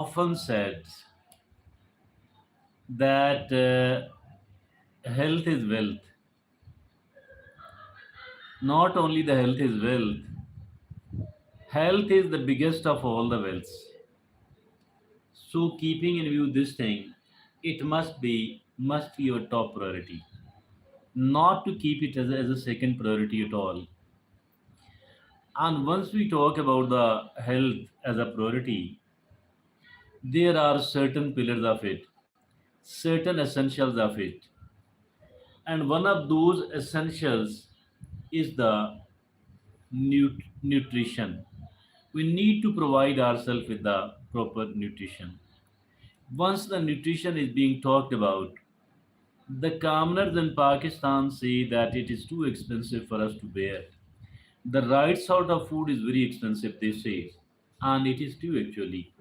often said that health is wealth. Not only the health is wealth, health is the biggest of all the wealths. So keeping in view this thing, it must be your top priority. Not to keep it as a second priority at all. And once we talk about the health as a priority, there are certain pillars of it, certain essentials of it. And one of those essentials is the nutrition. We need to provide ourselves with the proper nutrition. Once the nutrition is being talked about, the commoners in Pakistan say that it is too expensive for us to bear. The right sort of food is very expensive, they say, and it is true actually.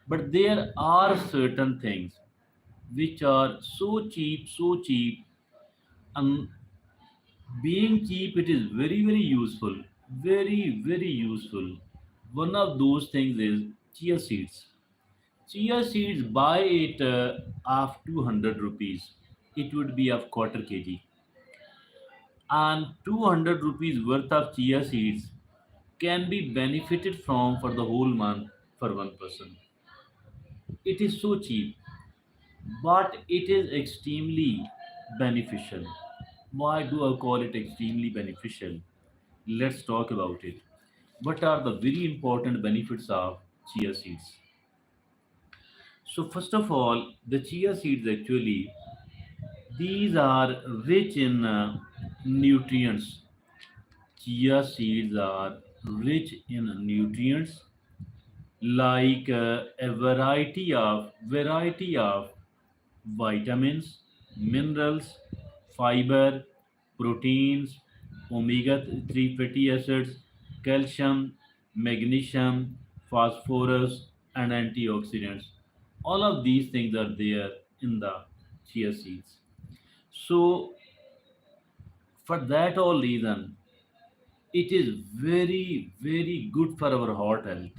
But there are certain things which are so cheap, and being cheap, it is very useful, very useful. One of those things is chia seeds. Chia seeds, buy it of 200 rupees. It would be of quarter kg. And 200 rupees worth of chia seeds can be benefited from for the whole month for one person. It is so cheap, but it is extremely beneficial. Why do I call it extremely beneficial? Let's talk about it. What are the very important benefits of chia seeds? So first of all, the chia seeds actually, these are rich in nutrients. Chia seeds are rich in nutrients like a variety of vitamins, minerals, fiber, proteins, omega 3 fatty acids, calcium, magnesium, phosphorus, and antioxidants. All of these things are there in the chia seeds. So, for that all reason, it is very good for our heart health.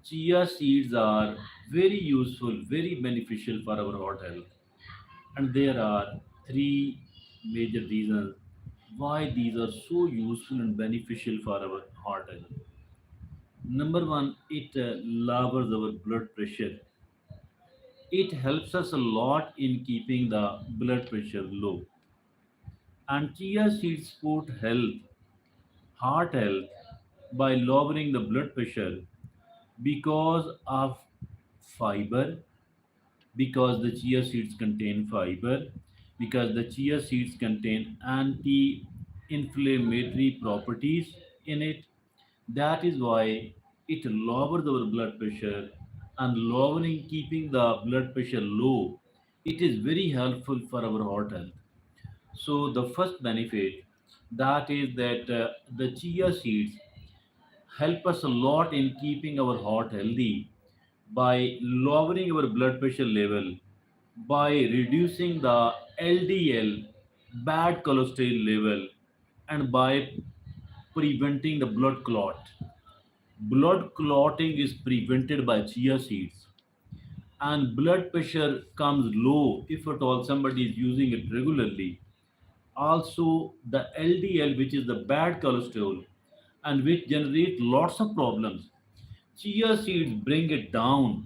Chia seeds are very useful, very beneficial for our heart health. And there are three major reasons why these are so useful and beneficial for our heart health. Number one, it lowers our blood pressure. It helps us a lot in keeping the blood pressure low. And chia seeds support heart health, by lowering the blood pressure because of fiber, because the chia seeds contain fiber, because the chia seeds contain anti inflammatory properties in it. That is why it lowers our blood pressure, and lowering, keeping the blood pressure low, it is very helpful for our heart health. So the first benefit, that is that the chia seeds help us a lot in keeping our heart healthy by lowering our blood pressure level, by reducing the LDL, bad cholesterol level, and by preventing the blood clot. Blood clotting is prevented by chia seeds, and blood pressure comes low if at all somebody is using it regularly. Also, the LDL, which is the bad cholesterol, and which generate lots of problems, chia seeds bring it down.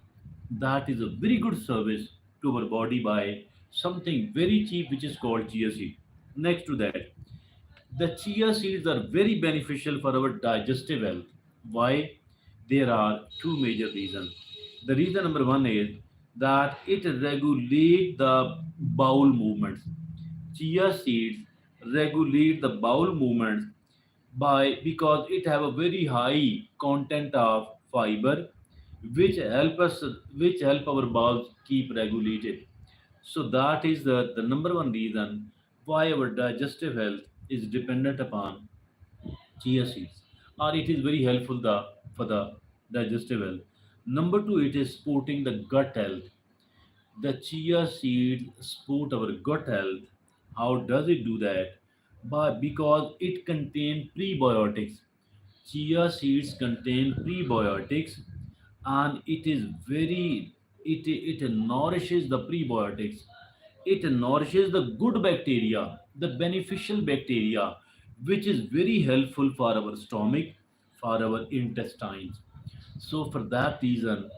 That is a very good service to our body by something very cheap, which is called chia seed. Next to that, the chia seeds are very beneficial for our digestive health. Why? There are two major reasons. The reason number one is that it regulates the bowel movements. Chia seeds regulate the bowel movements by because it have a very high content of fiber, which help us which help our bowels keep regulated. So that is the number one reason why our digestive health is dependent upon chia seeds, or it is very helpful for the digestive health. Number two, it is supporting the gut health. The chia seeds support our gut health. How does it do that? But because it contains prebiotics. Chia seeds contain prebiotics, and it is very, it nourishes the prebiotics. It nourishes the good bacteria, the beneficial bacteria, which is very helpful for our stomach, for our intestines. So for that reason,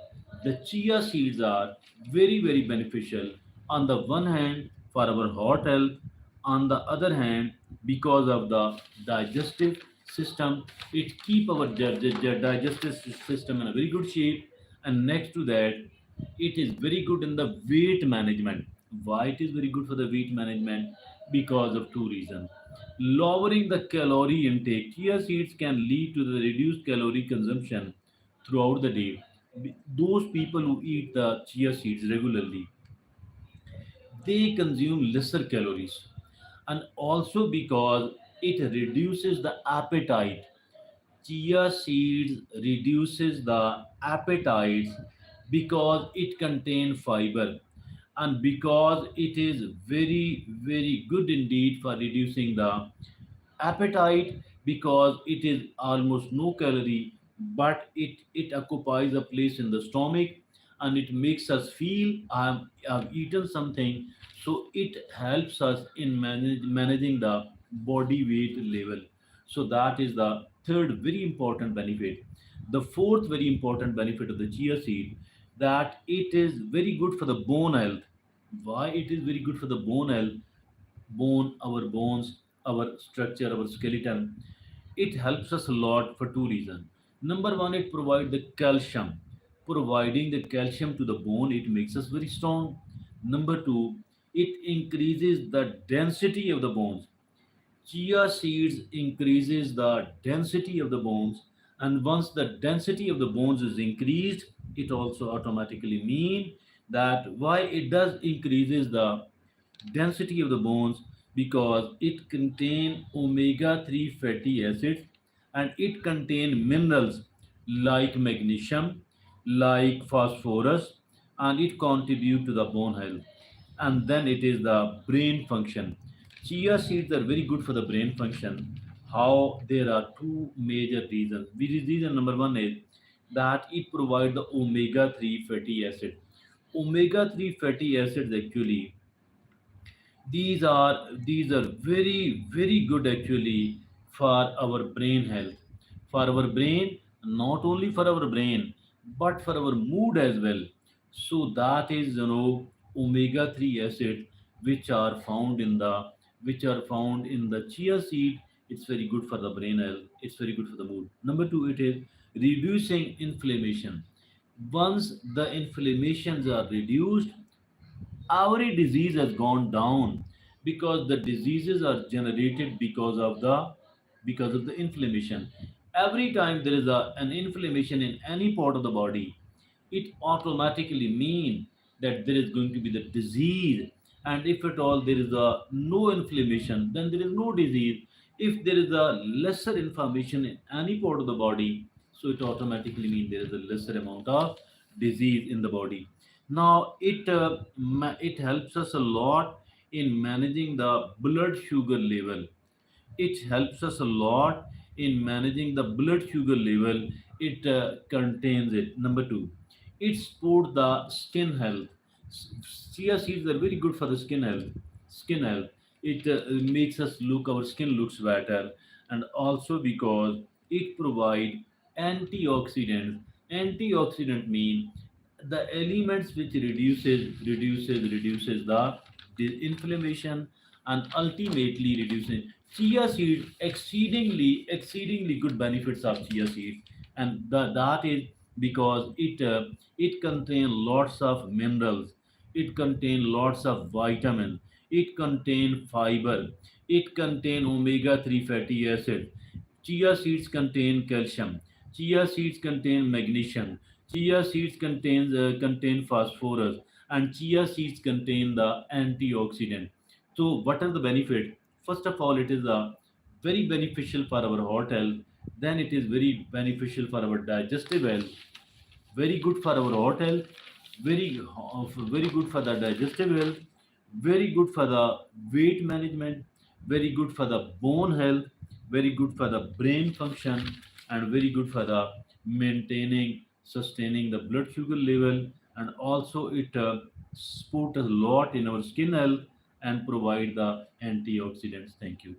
the chia seeds are very, very beneficial. On the one hand, for our heart health. On the other hand, because of the digestive system, it keep our digestive system in a very good shape. And next to that, it is very good in the weight management. Why it is very good for the weight management? Because of two reasons. Lowering the calorie intake. Chia seeds can lead to the reduced calorie consumption throughout the day. Those people who eat the chia seeds regularly, they consume lesser calories, and also because it reduces the appetite. Chia seeds reduces the appetite because it contains fiber, and because it is very, very good indeed for reducing the appetite, because it is almost no calorie, but it occupies a place in the stomach, and it makes us feel I've eaten something. So it helps us in managing the body weight level. So that is the third very important benefit. The fourth very important benefit of the chia seed, that it is very good for the bone health. Why it is very good for the bone health? Our bones, our structure, our skeleton, it helps us a lot for two reasons. Number one, it provides the calcium. Providing the calcium to the bone, it makes us very strong. Number two, it increases the density of the bones. Chia seeds increases the density of the bones, and once the density of the bones is increased, it also automatically mean that why it does increases the density of the bones, because it contain omega 3 fatty acids, and it contain minerals like magnesium, like phosphorus, and it contribute to the bone health. And then it is the brain function. Chia seeds are very good for the brain function. How? There are two major reasons. Reason number one is that it provides the omega 3 fatty acid. Omega 3 fatty acids actually, these are very, very good actually for our brain health. For our brain, not only for our brain, but for our mood as well. So that is, omega 3 acid, which are found in the chia seed. It's very good for the brain health, it's very good for the mood. Number two, it is reducing inflammation. Once the inflammations are reduced, every disease has gone down, because the diseases are generated because of the inflammation. Every time there is an inflammation in any part of the body, it automatically mean that there is going to be the disease. And if at all there is a no inflammation, then there is no disease. If there is a lesser inflammation in any part of the body, so it automatically means there is a lesser amount of disease in the body. Now it helps us a lot in managing the blood sugar level. It helps us a lot in managing the blood sugar level. It contains it. Number two, it supports the skin health. Chia seeds are very good for the skin health. Skin health. It makes us look, our skin looks better, and also because it provide antioxidants. Antioxidant mean the elements which reduces the inflammation, and ultimately reducing. Chia seed, exceedingly good benefits of chia seed, and that is because it contains lots of minerals, it contains lots of vitamins, it contains fiber, it contains omega 3 fatty acid. Chia seeds contain calcium. Chia seeds contain magnesium. Chia seeds contain phosphorus, and chia seeds contain the antioxidant. So, what are the benefits? First of all, it is very beneficial for our heart health. Then it is very beneficial for our digestive health. Very good for our heart health. Very good for the digestive health. Very good for the weight management. Very good for the bone health. Very good for the brain function, and very good for the maintaining sustaining the blood sugar level, and also it support a lot in our skin health and provide the antioxidants. Thank you.